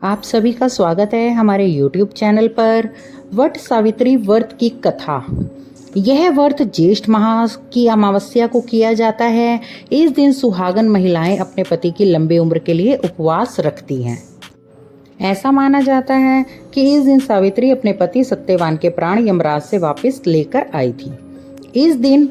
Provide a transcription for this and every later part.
आप सभी का स्वागत है हमारे YouTube चैनल पर। वट सावित्री व्रत की कथा। यह व्रत ज्येष्ठ मास की अमावस्या को किया जाता है। इस दिन सुहागन महिलाएं अपने पति की लंबी उम्र के लिए उपवास रखती हैं। ऐसा माना जाता है कि इस दिन सावित्री अपने पति सत्यवान के प्राण यमराज से वापस लेकर आई थी। इस दिन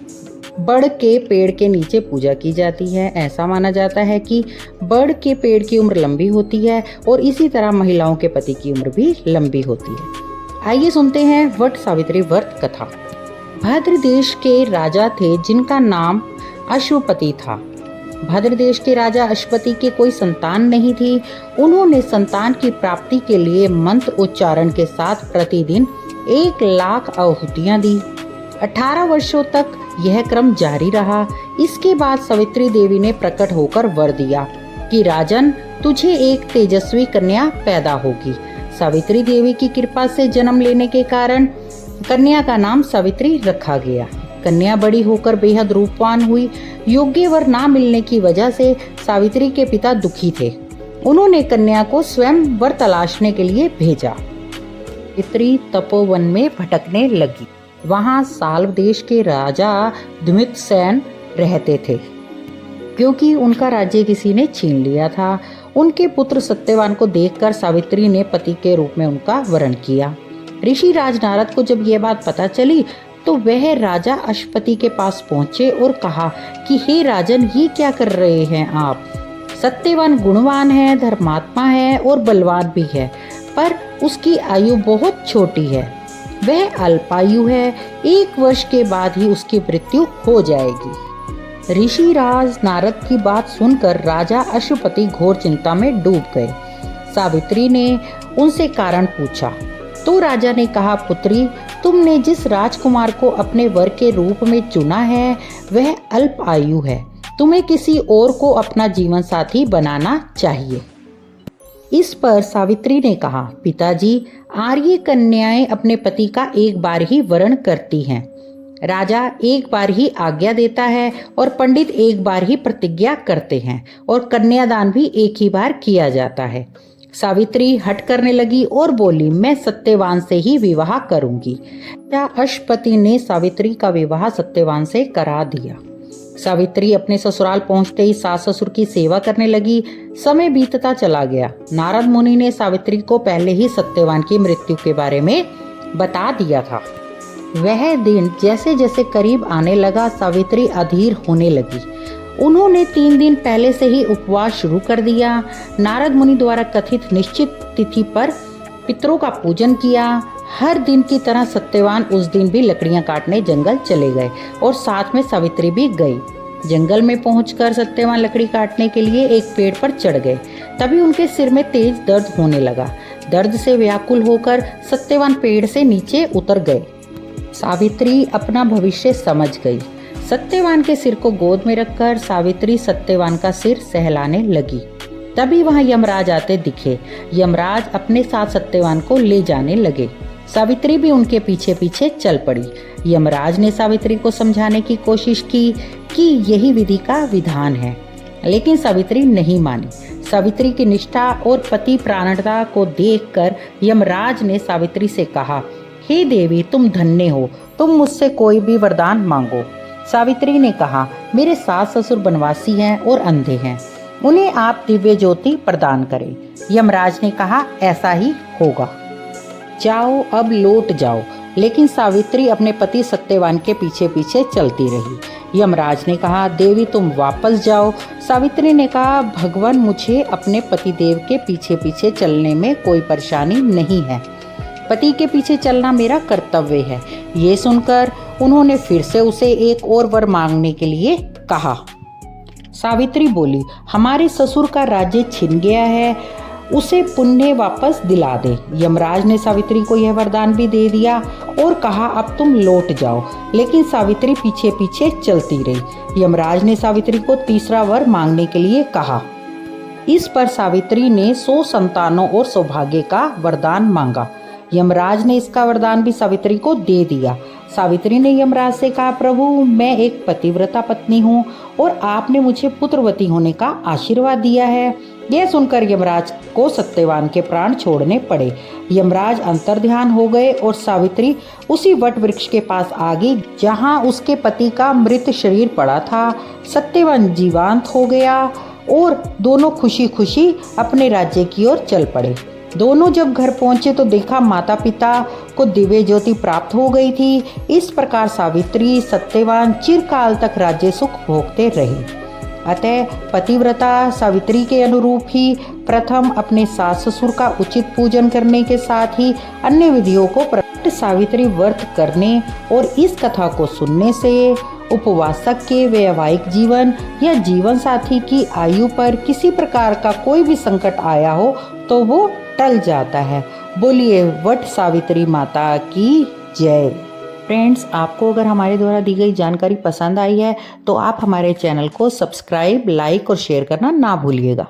बड़ के पेड़ के नीचे पूजा की जाती है। ऐसा माना जाता है कि बड़ के पेड़ की उम्र लंबी होती है और इसी तरह महिलाओं के पति की उम्र भी लंबी होती है। आइए सुनते हैं वट सावित्री व्रत कथा। भद्र देश के राजा थे जिनका नाम अश्वपति था। भद्र देश के राजा अश्वपति के कोई संतान नहीं थी। उन्होंने संतान की प्राप्ति के लिए मंत्र उच्चारण के साथ प्रतिदिन 1,00,000 आहुतियां दी। 18 वर्षों तक यह क्रम जारी रहा। इसके बाद सावित्री देवी ने प्रकट होकर वर दिया कि राजन, तुझे एक तेजस्वी कन्या पैदा होगी। सावित्री देवी की कृपा से जन्म लेने के कारण कन्या का नाम सावित्री रखा गया। कन्या बड़ी होकर बेहद रूपवान हुई। योग्य वर ना मिलने की वजह से सावित्री के पिता दुखी थे। उन्होंने कन्या को स्वयं वर तलाशने के लिए भेजा। सावित्री तपोवन में भटकने लगी। वहां साल्व देश के राजा द्युम्नसेन रहते थे, क्योंकि उनका राज्य किसी ने छीन लिया था। उनके पुत्र सत्यवान को देखकर सावित्री ने पति के रूप में उनका वरण किया। ऋषि राज नारद को जब यह बात पता चली तो वह राजा अश्वपति के पास पहुंचे और कहा कि हे राजन, ये क्या कर रहे हैं आप? सत्यवान गुणवान है, धर्मात्मा है और बलवान भी है, पर उसकी आयु बहुत छोटी है। वह अल्पायु है। 1 वर्ष के बाद ही उसकी मृत्यु हो जाएगी। ऋषि राज नारद की बात सुनकर राजा अश्वपति घोर चिंता में डूब गए। सावित्री ने उनसे कारण पूछा तो राजा ने कहा, पुत्री, तुमने जिस राजकुमार को अपने वर के रूप में चुना है वह अल्प आयु है। तुम्हें किसी और को अपना जीवन साथी बनाना चाहिए। इस पर सावित्री ने कहा, पिताजी, आर्य कन्याएं अपने पति का एक बार ही वरण करती हैं। राजा एक बार ही आज्ञा देता है और पंडित एक बार ही प्रतिज्ञा करते हैं और कन्यादान भी एक ही बार किया जाता है। सावित्री हट करने लगी और बोली, मैं सत्यवान से ही विवाह करूंगी। अश्वपति ने सावित्री का विवाह सत्यवान से करा दिया। सावित्री अपने ससुराल पहुंचते ही सास ससुर की सेवा करने लगी। समय बीतता चला गया। नारद मुनि ने सावित्री को पहले ही सत्यवान की मृत्यु के बारे में बता दिया था। वह दिन जैसे जैसे करीब आने लगा, सावित्री अधीर होने लगी। उन्होंने 3 दिन पहले से ही उपवास शुरू कर दिया। नारद मुनि द्वारा कथित निश्चित तिथि पर पितरों का पूजन किया। हर दिन की तरह सत्यवान उस दिन भी लकड़ियां काटने जंगल चले गए और साथ में सावित्री भी गई। जंगल में पहुंचकर सत्यवान लकड़ी काटने के लिए एक पेड़ पर चढ़ गए। तभी उनके सिर में तेज दर्द होने लगा। दर्द से व्याकुल होकर सत्यवान पेड़ से नीचे उतर गए। सावित्री अपना भविष्य समझ गई। सत्यवान के सिर को गोद में रखकर सावित्री सत्यवान का सिर सहलाने लगी। तभी वहां यमराज आते दिखे। यमराज अपने साथ सत्यवान को ले जाने लगे। सावित्री भी उनके पीछे पीछे चल पड़ी। यमराज ने सावित्री को समझाने की कोशिश की कि यही विधि का विधान है, लेकिन सावित्री नहीं मानी। सावित्री की निष्ठा और पति प्राणता को देखकर यमराज ने सावित्री से कहा, हे देवी, तुम धन्य हो, तुम मुझसे कोई भी वरदान मांगो। सावित्री ने कहा, मेरे सास ससुर बनवासी हैं और अंधे हैं, उन्हें आप दिव्य ज्योति प्रदान करें। यमराज ने कहा, ऐसा ही होगा, जाओ, अब लौट जाओ। लेकिन सावित्री अपने पति सत्यवान के पीछे पीछे चलती रही। यमराज ने कहा, देवी, तुम वापस जाओ। सावित्री ने कहा, भगवान, मुझे अपने पति देव के पीछे पीछे चलने में कोई परेशानी नहीं है। पति के पीछे चलना मेरा कर्तव्य है। ये सुनकर उन्होंने फिर से उसे एक और वर मांगने के लिए कहा। सावित्री बोली, हमारे ससुर का राज्य छिन गया है, उसे पुण्य वापस दिला दे। यमराज ने सावित्री को यह वरदान भी दे दिया और कहा, अब तुम लौट जाओ। लेकिन सावित्री पीछे पीछे चलती रही। यमराज ने सावित्री को तीसरा वर मांगने के लिए कहा। इस पर सावित्री ने 100 संतानों और सौभाग्य का वरदान मांगा। यमराज ने इसका वरदान भी सावित्री को दे दिया। सावित्री ने यमराज से कहा, प्रभु, मैं एक पतिव्रता पत्नी हूँ और आपने मुझे पुत्रवती होने का आशीर्वाद दिया है। यह सुनकर यमराज को सत्यवान के प्राण छोड़ने पड़े। यमराज अंतर्ध्यान हो गए और सावित्री उसी वट वृक्ष के पास आ गई जहां उसके पति का मृत शरीर पड़ा था। सत्यवान जीवंत हो गया और दोनों खुशी खुशी अपने राज्य की ओर चल पड़े। दोनों जब घर पहुंचे तो देखा माता पिता को दिव्य ज्योति प्राप्त हो गई थी। इस प्रकार सावित्री सत्यवान चिरकाल तक राज्य सुख भोगते रहे। अतः पतिव्रता सावित्री के अनुरूप ही प्रथम अपने सास ससुर का उचित पूजन करने के साथ ही अन्य विधियों को प्रकट सावित्री व्रत करने और इस कथा को सुनने से उपवासक के वैवाहिक जीवन या जीवन साथी की आयु पर किसी प्रकार का कोई भी संकट आया हो तो वो टल जाता है। बोलिए वट सावित्री माता की जय। फ्रेंड्स, आपको अगर हमारे द्वारा दी गई जानकारी पसंद आई है तो आप हमारे चैनल को सब्सक्राइब, लाइक और शेयर करना ना भूलिएगा।